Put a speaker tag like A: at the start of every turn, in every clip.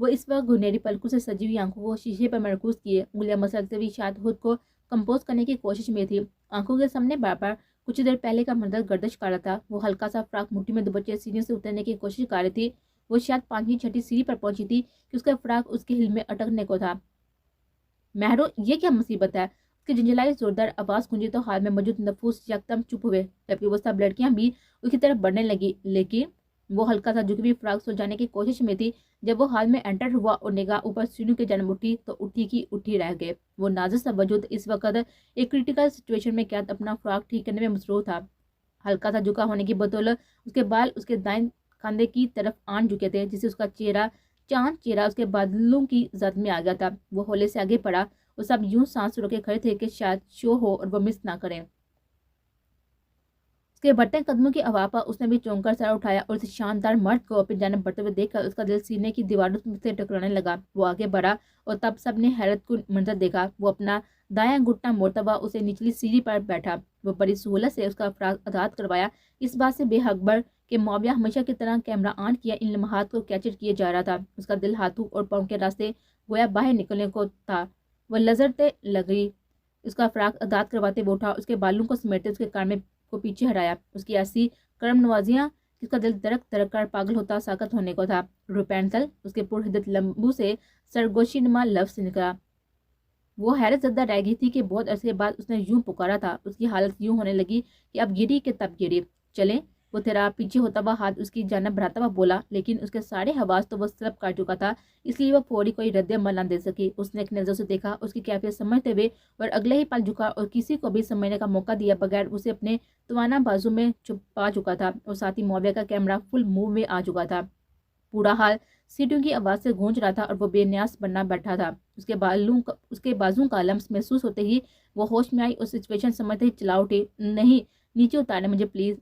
A: وہ اس وقت گنہری پلکوں سے سجی ہوئی آنکھوں کو شیشے پر مرکوز کیے انگلیاں مسلتے ہوئے شاید خود کو کمپوز کرنے کی کوشش میں تھی۔ آنکھوں کے سامنے بار بار کچھ دیر پہلے کا منظر گردش کر رہا تھا۔ وہ ہلکا سا فراق مٹھی میں دوبچے سیڑھیوں سے اترنے کی کوشش کر رہی تھی۔ وہ شاید 5ویں 6ٹھی سیڑھی پر پہنچی تھی کہ اس کا فراق اس کے ہل میں اٹکنے کو تھا۔ مہرو، یہ کیا مصیبت ہے؟ اس کی جھنجھلائی زوردار آواز گونجی تو حال میں موجود نفوس یکدم چپ ہوئے، جبکہ وہ سب لڑکیاں بھی اس کی طرف بڑھنے لگی، لیکن وہ ہلکا سا جھکی ہوئی فراق سلجھانے کی کوشش میں تھی۔ جب وہ حال میں انٹر ہوا اور نگاہ اوپر سیڑھیوں کی جانب اٹھی تو اٹھی کی اٹھی رہ گئے۔ وہ نازک سا وجود اس وقت ایک کریٹیکل سچویشن میں قید اپنا فراق ٹھیک کرنے میں مصروف تھا۔ ہلکا سا جھکا ہونے کی بدولت اس کے بال اس کے دائیں کاندھے کی طرف آن جھکے تھے، جسے اس کا چاند چہرہ اس کے بادلوں کی زد میں آ گیا تھا۔ وہ ہولے سے آگے پڑا اور سب یوں سانس روکے کھڑے تھے کہ شاید شو ہو اور وہ مس نہ کریں۔ اس کے بڑھتے قدموں کی ہوا پر اس نے بھی چونک کر سر اٹھایا اور اس شاندار مرد کو اپنی جانب بڑھتے ہوئے دیکھ کر اس کا دل سینے کی دیواروں سے ٹکرانے لگا۔ وہ آگے بڑھا اور تب سب نے حیرت کن منظر دیکھا۔ وہ اپنا دایاں گھٹنا موڑتا ہوا اسے نچلی سیڑھی پر بیٹھا۔ وہ بڑی سہولت سے اس کا فراق آزاد کروایا، اس بات سے بے خبر کہ معاویہ ہمیشہ کی طرح کیمرہ آن کیا ان لمحات کو کیپچر کیے جا رہا تھا۔ اس کا دل ہاتھوں اور پاؤں کے راستے گویا باہر نکلنے کو تھا۔ وہ لرزتے لگی، اس کا فراق آزاد کرواتے وہ اٹھا، اس کے بالوں کو سمیٹتے اس کے کان کو پیچھے ہٹایا۔ اس کی ایسی کرم نوازیاں اس کا دل درک درک کر پاگل ہوتا ساکت ہونے کو تھا۔ روپینتل، اس کے پرحدت لمبو سے سرگوشی نما لفظ نکلا۔ وہ حیرت زدہ رہ گئی تھی کہ بہت عرصے بعد اس نے یوں پکارا تھا۔ اس کی حالت یوں ہونے لگی کہ اب گری کہ تب گری۔ چلیں، وہ تھوڑا پیچھے ہوتا ہوا ہاتھ اس کی جانب بڑھاتا ہوا بولا، لیکن اس کے سارے حواس تو وہ سلب کر چکا تھا، اس لیے وہ فوری کوئی رد عمل نہ دے سکی۔ اس نے ایک نظر سے دیکھا، اس کی کیفیت سمجھتے ہوئے، اور اگلے ہی پل جھکا اور کسی کو بھی سمجھنے کا موقع دیا بغیر اسے اپنے توانا بازو میں چھپا چکا تھا، اور ساتھ ہی معاویہ کا کیمرہ فل موو میں آ چکا تھا۔ پورا حال سیٹیوں کی آواز سے گونج رہا تھا اور وہ بے نیاز بننا بیٹھا تھا۔ اس کے بازوں کا لمس محسوس ہوتے ہی وہ ہوش میں آئی اور سچویشن سمجھتے ہی چلا اٹھی۔ نہیں، نیچے اتارنے مجھے پلیز،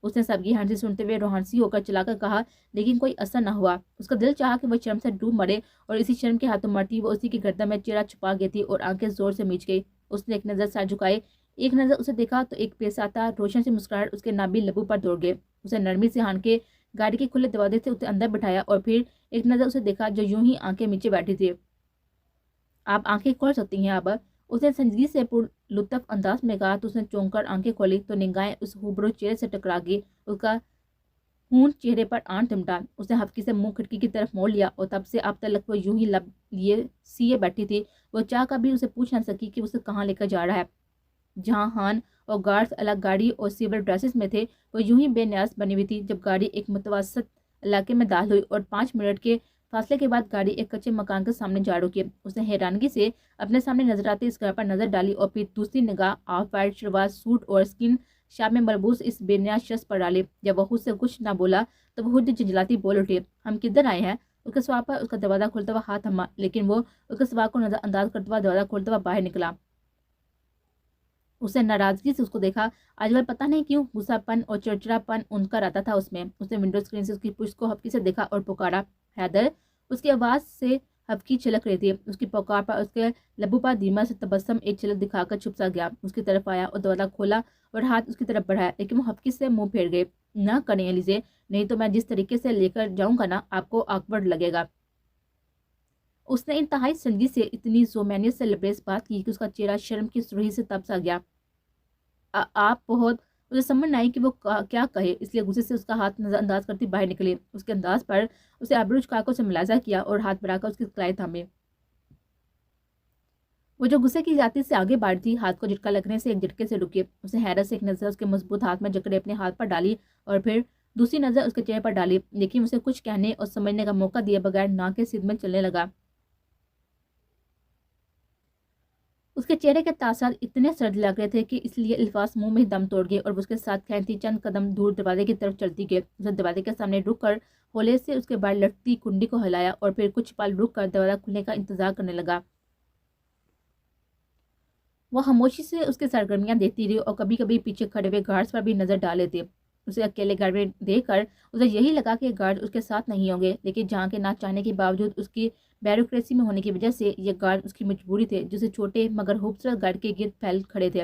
A: اس نے سب کی ہنسی سنتے ہوئے روحانسی ہو کر چلا کر کہا، لیکن کوئی اثر نہ ہوا۔ اس کا دل چاہا کہ وہ شرم سے ڈوب مرے، اور اسی شرم کے ہاتھوں مرتی وہ اسی کی گردن میں چہرہ چھپا گئی تھی اور آنکھیں زور سے میچ گئی۔ اس نے ایک نظر سر جھکائے، ایک نظر اسے دیکھا تو ایک پیساتا روشن سی مسکراہٹ اس کے نابی لبوں پر دوڑ گئے۔ اسے نرمی سے ہان کے گاڑی کے کھلے دروازے سے اسے اندر بٹھایا اور پھر ایک نظر اسے دیکھا جو یوں ہی آنکھیں میچے بیٹھی تھی۔ آپ آنکھیں کھول سکتی ہیں اب، اس نے سنجیدگی سے پر لطف انداز میں کہا تو اس نے چونک کر آنکھیں کھولی تو نگاہیں اس ہوبرو چہرے سے ٹکرا گئی۔ اس کا خون چہرے پر آن تمٹا۔ اس نے ہفکی سے منہ کھڑکی کی طرف موڑ لیا اور تب سے اب تک وہ یوں ہی لب لیے سیے بیٹھی تھی۔ وہ چاہ کر بھی اسے پوچھ نہ سکی کہ اسے کہاں لے کر جا رہا ہے۔ جہاں ہان اور گارڈز الگ گاڑی اور سیور ڈریسز میں تھے، وہ یوں ہی بے نیاز بنی ہوئی تھی۔ جب گاڑی ایک متوسط علاقے میں داخل ہوئی اور 5 منٹ کے فاصلے کے بعد گاڑی ایک کچے مکان کے سامنے جا رکی، اس نے حیرانگی سے اپنے سامنے نظر آتے اس گھر پر نظر ڈالی اور پھر دوسری نگاہ آف وائٹ شلوار سوٹ اور اسکن شاپ میں ملبوس اس بے نیاز شخص پر ڈالی۔ جب وہ خود سے کچھ نہ بولا تو وہ خود جھنجھلاتی بول اٹھی، ہم کدھر آئے ہیں؟ اس کے سوال پر اس کا دروازہ کھولتا ہوا ہاتھ تھما، لیکن وہ اس کے سوال کو نظر انداز کرتا ہوا دروازہ کھولتا ہوا باہر نکلا۔ اس نے ناراضگی سے اس کو دیکھا۔ آج کل پتہ نہیں کیوں غصہ پن اور چڑچڑا پن ان کا رہتا تھا اس میں۔ اس نے ونڈو اسکرین سے اس کی پشت کو ہفکی سے دیکھا اور پکارا، حیدر! اس کی آواز سے ہفکی چھلک رہی تھی۔ اس کی پکار پر اس کے لبوں پر دھیما سے تبسم ایک چھلک دکھا کر چھپ سا گیا۔ اس کی طرف آیا اور دروازہ کھولا اور ہاتھ اس کی طرف بڑھایا، لیکن وہ ہفکی سے منہ پھیر گئے۔ نہ کریں ایلیزے، نہیں تو میں جس طریقے سے لے کر جاؤں گا نا، آپ کو آکورڈ لگے گا۔ اس نے انتہائی سنجیدگی سے اتنی ذومینیت سے لبریز بات کی کہ اس کا چہرہ شرم کی سرخی سے تپ سا گیا۔ آپ بہت، اسے سمجھ نہ آئی کہ وہ کیا کہے، اس لیے غصے سے اس کا ہاتھ نظر انداز کرتی باہر نکلی۔ اس کے انداز پر اسے ابرو جھکا کر اسے ملاحظہ کیا اور ہاتھ بڑھا کر اس کی کلائی تھامی۔ وہ جو غصے کی ذاتی سے آگے بڑھ تھی، ہاتھ کو جھٹکا لگنے سے ایک جھٹکے سے رکی۔ اس نے حیرت سے ایک نظر اس کے مضبوط ہاتھ میں جکڑے اپنے ہاتھ پر ڈالی اور پھر دوسری نظر اس کے چہرے پر ڈالی، لیکن اسے کچھ کہنے اور سمجھنے کا موقع دیے بغیر ناک کے سیدھ میں چلنے لگا۔ اس کے چہرے کے تاثرات اتنے سرد لگ رہے تھے کہ اس لیے الفاظ منہ میں دم توڑ گئے اور اس کے ساتھ کھینتی چند قدم دور دروازے کی طرف چلتی گئی۔ اس نے دروازے کے سامنے رک کر ہولے سے اس کے باہر لٹکتی کنڈی کو ہلایا اور پھر کچھ پل رک کر دروازہ کھلنے کا انتظار کرنے لگا۔ وہ خاموشی سے اس کی سرگرمیاں دیکھتی رہی اور کبھی کبھی پیچھے کھڑے ہوئے گارڈز پر بھی نظر ڈال لیتی۔ اسے اکیلے گھر میں دیکھ کر اسے یہی لگا کہ گارڈ اس کے ساتھ نہیں ہوں گے، لیکن جہاں کے نہ چاہنے کے باوجود اس کی بیوروکریسی میں ہونے کی وجہ سے یہ گارڈ اس کی مجبوری تھے، جسے چھوٹے مگر خوبصورت گارڈ کے گرد پھیل کھڑے تھے۔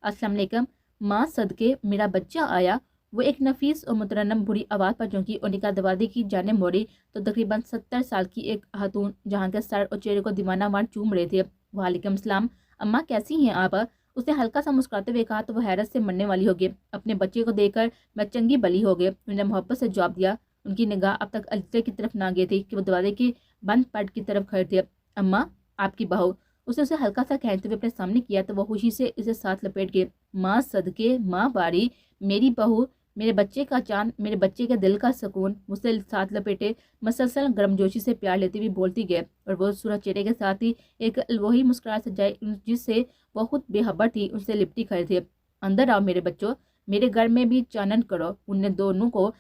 A: السلام علیکم، ماں صدقے میرا بچہ آیا، وہ ایک نفیس اور مترنم بری آواز پر چونکی اور نکاح دروازے کی جانب موڑی تو تقریباً 70 سال کی ایک خاتون جہاں کے سر اور چہرے کو دیوانہ وار چوم رہے تھے۔ وعلیکم السلام، اماں کیسی ہیں آپ؟ اس نے ہلکا سا مسکراتے ہوئے کہا تو وہ حیرت سے مرنے والی ہو گئی۔ اپنے بچے کو دیکھ کر میں چنگی بلی ہو گئے، انہوں نے محبت سے جواب دیا۔ ان کی نگاہ اب تک علیزے کی طرف نہ گئی تھی کہ وہ دروازے کی بند پٹ کی طرف کھڑے تھے۔ اماں، آپ کی بہو، اس نے اسے ہلکا سا کہتے ہوئے اپنے سامنے کیا تو وہ خوشی سے اسے ساتھ لپیٹ گئے۔ ماں صدقے، ماں باری، میری بہو، میرے بچے کا چاند، میرے بچے کے دل کا سکون، مجھ سے ساتھ لپیٹے مسلسل گرم جوشی سے پیار لیتی ہوئی بولتی گئے اور وہ سورج چہرے کے ساتھ ہی ایک الوہی مسکراہٹ سجائے جس سے وہ خود بے خبر تھی ان سے لپٹی کھڑے تھے۔ اندر آؤ میرے بچوں، میرے گھر میں بھی چانن کرو۔ انہوں نے دونوں کو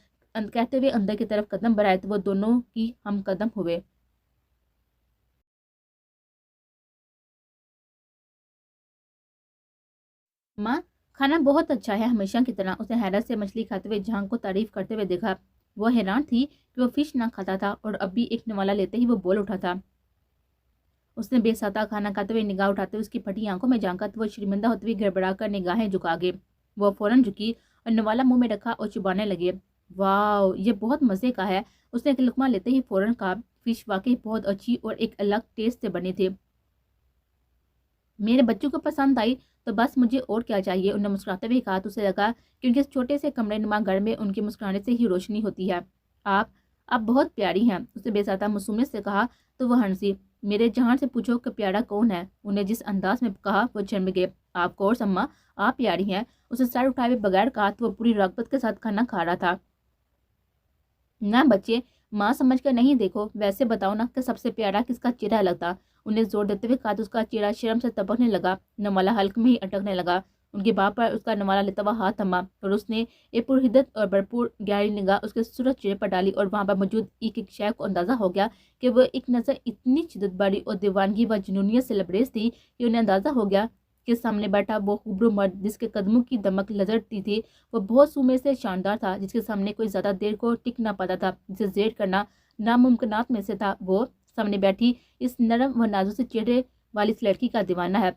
A: کہتے ہوئے اندر کی طرف قدم بڑھائے تو وہ دونوں کی ہم قدم ہوئے۔ ماں، کھانا بہت اچھا ہے ہمیشہ کی طرح، اس نے حیرت سے مچھلی کھاتے ہوئے جہاں کو تعریف کرتے ہوئے دیکھا۔ وہ حیران تھی کہ وہ فش نہ کھاتا تھا اور اب بھی ایک نوالا لیتے ہی وہ بول اٹھا تھا۔ اس نے بے ساتھ کھانا کھاتے ہوئے نگاہ اٹھاتے ہوئے اس کی پھٹی آنکھوں میں جھانکا تو وہ شرمندہ ہوتے ہوئے گڑبڑا کر نگاہیں جھکا گئے۔ وہ فوراً جھکی اور نوالا منہ میں رکھا اور چبانے لگے۔ واو، یہ بہت مزے کا ہے، اس نے ایک لقمہ لیتے ہی فوراً کہا۔ فش واقعی بہت اچھی اور ایک الگ ٹیسٹ سے بنی تھی۔ میرے بچوں کو پسند آئی تو بس مجھے اور کیا چاہیے، انہوں نے مسکراتے ہوئے کہا تو اسے لگا کہ ان کے چھوٹے سے کمرے نما گھر میں ان کے مسکرانے سے ہی روشنی ہوتی ہے۔ آپ بہت پیاری ہیں، اس نے بے ساتھ معصومیت سے کہا تو وہ ہنسی۔ میرے جہان سے پوچھو کہ پیارا کون ہے، انہیں جس انداز میں کہا وہ شرم گئے۔ آپ کورس اماں، آپ پیاری ہیں، اسے سر اٹھائے ہوئے بغیر کہا تو وہ پوری رغبت کے ساتھ کھانا کھا رہا تھا۔ نہ بچے، ماں سمجھ کر نہیں دیکھو، ویسے بتاؤ نا کہ سب سے پیارا کس کا چہرہ لگتا، انہیں زور دیتے ہوئے کہا تو اس کا چہرہ شرم سے تپکنے لگا، نوالا حلق میں ہی اٹکنے لگا۔ ان کے باپ پر اس کا نوالا لیتا ہوا ہاتھ تھما اور اس نے ایک پرحدت اور بھرپور گہری نگاہ اس کے سرخ چہرے پر ڈالی اور وہاں پر موجود ایک شے کو اندازہ ہو گیا کہ وہ ایک نظر اتنی شدت باری اور دیوانگی و جنونیت سے لبریز تھی کہ انہیں اندازہ ہو گیا کہ سامنے بیٹھا وہ خوبرو مرد جس کے قدموں کی دمک لذرتی تھی وہ بہت سومے سے شاندار تھا، جس کے سامنے کوئی زیادہ دیر کو ٹک نہ پاتا تھا، جسے زیر کرنا ناممکنات میں سے تھا۔ وہ سامنے بیٹھی اس نرم و نازک سے چہرے والی اس لڑکی کا دیوانہ ہے۔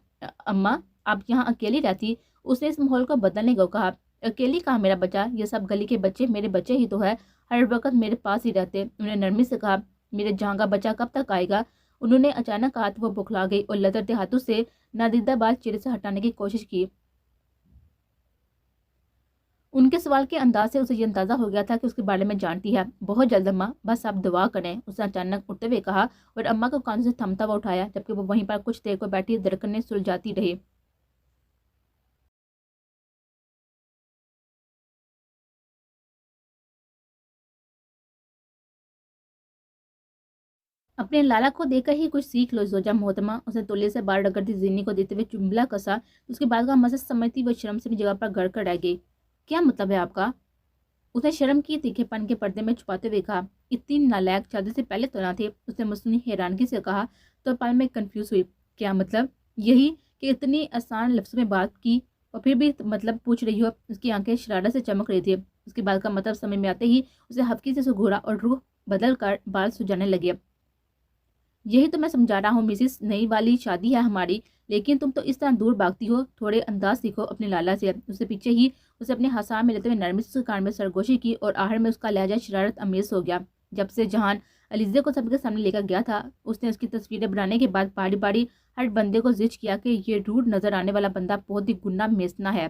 A: اماں، آپ یہاں اکیلی رہتی؟ اس نے اس ماحول کو بدلنے کو کہا۔ اکیلی کہا میرا بچہ، یہ سب گلی کے بچے میرے بچے ہی تو ہے، ہر وقت میرے پاس ہی رہتے، انہوں نے نرمی سے کہا۔ میرے جہاں کا بچہ کب تک آئے گا؟ انہوں نے اچانک کہا تو وہ بکھلا گئی اور لدرتے ہاتھوں سے نادیدہ بال چہرے سے ہٹانے کی کوشش کی۔ ان کے سوال کے انداز سے اسے یہ اندازہ ہو گیا تھا کہ اس کے بارے میں جانتی ہے۔ بہت جلد اماں، بس آپ دعا کریں، اس نے اچانک اٹھتے ہوئے کہا اور اماں کو کانوں سے تھمتا ہوا اٹھایا جبکہ وہ وہیں پر کچھ دیر کو بیٹھی دھڑکنیں سلجھاتی رہی۔ اپنے لالا کو دیکھ کر ہی کچھ سیکھ لو زوجہ محترمہ، اس نے تولے سے بال رگڑتی زینی کو دیتے ہوئے چنبلا کسا، اس کے بعد کا مزہ سمجھتی وہ شرم سے بھی جگہ پر گڑ کر رہ گئی۔ کیا مطلب ہے آپ کا؟ اس نے شرم کی تیکھے پن کے پردے میں چھپاتے ہوئے کہا۔ اتنی نالائق شادی سے پہلے تو نہ تھے، اس نے مصنوعی حیرانگی سے کہا تو پل میں کنفیوز ہوئی۔ کیا مطلب؟ یہی کہ اتنی آسان لفظوں میں بات کی اور پھر بھی مطلب پوچھ رہی ہو۔ اس کی آنکھیں شرارت سے چمک رہی تھی۔ اس کے بعد کا مطلب سمجھ میں آتے ہی اسے ہفکی سے گھورا اور روح بدل کر بال سجانے لگے۔ یہی تو میں سمجھا رہا ہوں مسز، نئی والی شادی ہے ہماری، لیکن تم تو اس طرح دور بھاگتی ہو، تھوڑے انداز سیکھو اپنے لالا سے۔ اس سے پیچھے ہی اسے اپنے ہاتھ میں لیتے ہوئے نرمی سے کان میں سرگوشی کی اور آخر میں اس کا لہجہ شرارت امیز ہو گیا۔ جب سے جہان علیزے کو سب کے سامنے لے کر گیا تھا، اس نے اس کی تصویریں بنانے کے بعد باری باری ہر بندے کو زج کیا کہ یہ روڈ نظر آنے والا بندہ بہت ہی گناہ میسنا ہے۔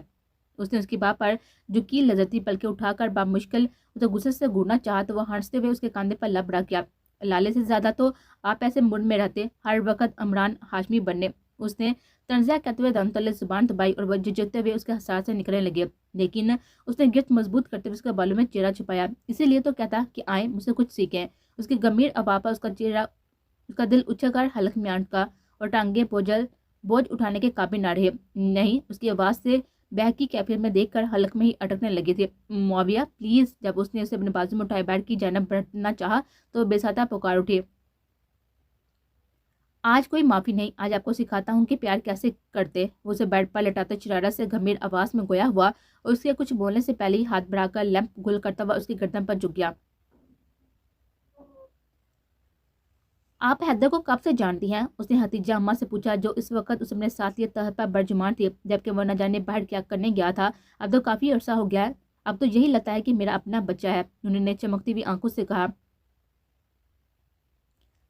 A: اس نے اس کی باہ پر جو کیل لذرتی پلکیں اٹھا کر بامشکل اسے غصے سے گھورنا چاہا تو وہ ہنستے ہوئے اس کے کاندھے پر لب رکھ گیا۔ لالے سے زیادہ تو آپ ایسے موڈ میں رہتے، ہر وقت عمران ہاشمی بننے، اس نے تنزیہ کہتے ہوئے دانتوں تلے زبان دبائی اور وہ جھجکتے ہوئے اس کے حساس سے نکلنے لگے، لیکن اس نے گرفت مضبوط کرتے ہوئے اس کے بالوں میں چہرہ چھپایا۔ اسی لیے تو کہتا کہ آئیں مجھ سے کچھ سیکھیں۔ اس کی گمبھیر آواز پر اس کا دل اچھل کر حلق میں آٹکا اور ٹانگیں بوجھ اٹھانے کے قابل نہ رہے۔ نہیں، اس کی آواز سے بہکی کیفیت میں دیکھ کر حلق میں ہی اٹکنے لگے تھے۔ معاویہ پلیز، جب اس نے اسے اپنے بازو میں اٹھائے بیٹھ کی جانب بڑھنا چاہا تو بے ساتھ پکار اٹھی۔ آج کوئی معافی نہیں، آج آپ کو سکھاتا ہوں کہ پیار کیسے کرتے۔ وہ اسے بیڈ پر لٹاتے شرارت سے گمبھیر آواز میں گویا ہوا اور اس کے کچھ بولنے سے پہلے ہی ہاتھ بڑھا کر لیمپ گل کرتا ہوا اس کی گردن پر جھک گیا۔ آپ حیدر کو کب سے جانتی ہیں؟ اس نے حتیجہ اماں سے پوچھا جو اس وقت اس اپنے ساتھ لیے تحت پر برجمان تھی، جبکہ وہ نہ جانے باہر کیا کرنے گیا تھا۔ اب تو کافی عرصہ ہو گیا ہے، اب تو یہی لگتا ہے کہ میرا اپنا بچہ ہے، انہوں نے چمکتی ہوئی آنکھوں سے کہا۔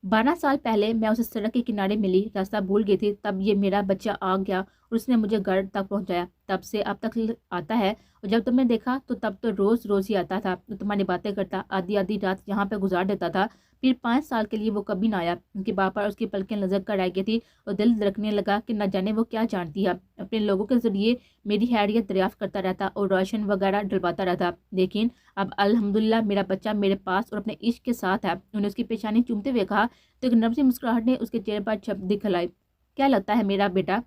A: 12 سال پہلے میں اسے سڑک کے کنارے ملی، راستہ بھول گئی تھی، تب یہ میرا بچہ آ گیا اور اس نے مجھے گھر تک پہنچایا۔ تب سے اب تک آتا ہے، اور جب تم نے دیکھا تو تب تو روز روز ہی آتا تھا، تو تمہاری باتیں کرتا، آدھی آدھی رات یہاں پہ گزار دیتا تھا۔ پھر 5 سال کے لیے وہ کبھی نہ آیا۔ ان کے باپ پر اس کی پلکیں نظر کر رہ گئی تھی اور دل دھڑکنے لگا کہ نہ جانے وہ کیا جانتی ہے۔ اپنے لوگوں کے ذریعے میری خیریت دریافت کرتا رہتا اور روشن وغیرہ ڈلواتا رہتا، لیکن اب الحمدللہ میرا بچہ میرے پاس اور اپنے عشق کے ساتھ ہے۔ انہوں نے اس کی پیشانی چومتے ہوئے کہا تو ایک نرم سی مسکراہٹ نے اس کے چہرے پر چھپ دکھلائی۔ کیا لگتا ہے میرا بیٹا؟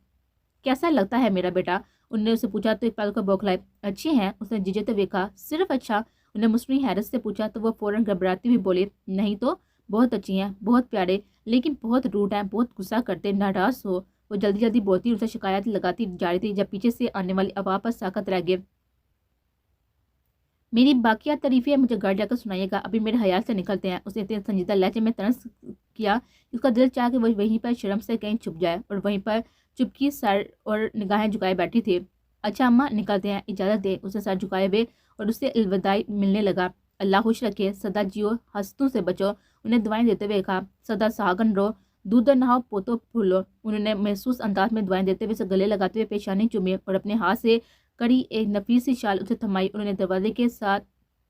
A: کیسا لگتا ہے میرا بیٹا؟ انہوں نے اسے پوچھا تو ایک پل کو بوکھلائے۔ اچھے ہیں، اس نے جھجکتے ہوئے کہا۔ صرف اچھا؟ انہوں نے مصنوعی حیرت سے پوچھا تو وہ فوراً گھبراتی ہوئی بولی، نہیں تو بہت اچھی ہیں، بہت پیارے، لیکن بہت روڈ ہیں، بہت غصہ کرتے، ناراض ہو۔ وہ جلدی جلدی بولتی اسے شکایت لگاتی جا رہی تھی جب پیچھے سے آنے والی آواز پر ساکت رہ گئے۔ میری باقیہ تعریفیں مجھے گھر جا کر سنائیے گا، ابھی میرے خیال سے نکلتے ہیں۔ اس نے اتنے سنجیدہ لہجے میں طنز کیا کہ اس کا دل چاہ کہ وہ وہیں پر شرم سے کہیں چھپ جائے، اور وہیں پر چپکی سر اور نگاہیں جھکائے بیٹھی تھی۔ اچھا اماں، نکلتے ہیں، اجازت دیں۔ اسے سر جھکائے ہوئے اور اس سے الوداعی ملنے لگا۔ اللہ خوش رکھے، سدا جیو، ہستوں سے بچو، انہیں دعائیں دیتے ہوئے کہا۔ سدا سہاگن رو، دودھ نہاؤ، پوتو پھولو۔ انہوں نے محسوس انداز میں دعائیں دیتے ہوئے اسے گلے لگاتے ہوئے پیشانی چومی اور اپنے ہاتھ سے کڑی ایک نفیس سی شال اسے تھمائی۔ انہوں نے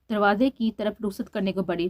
A: دروازے کی طرف رخصت کرنے کو بڑھی۔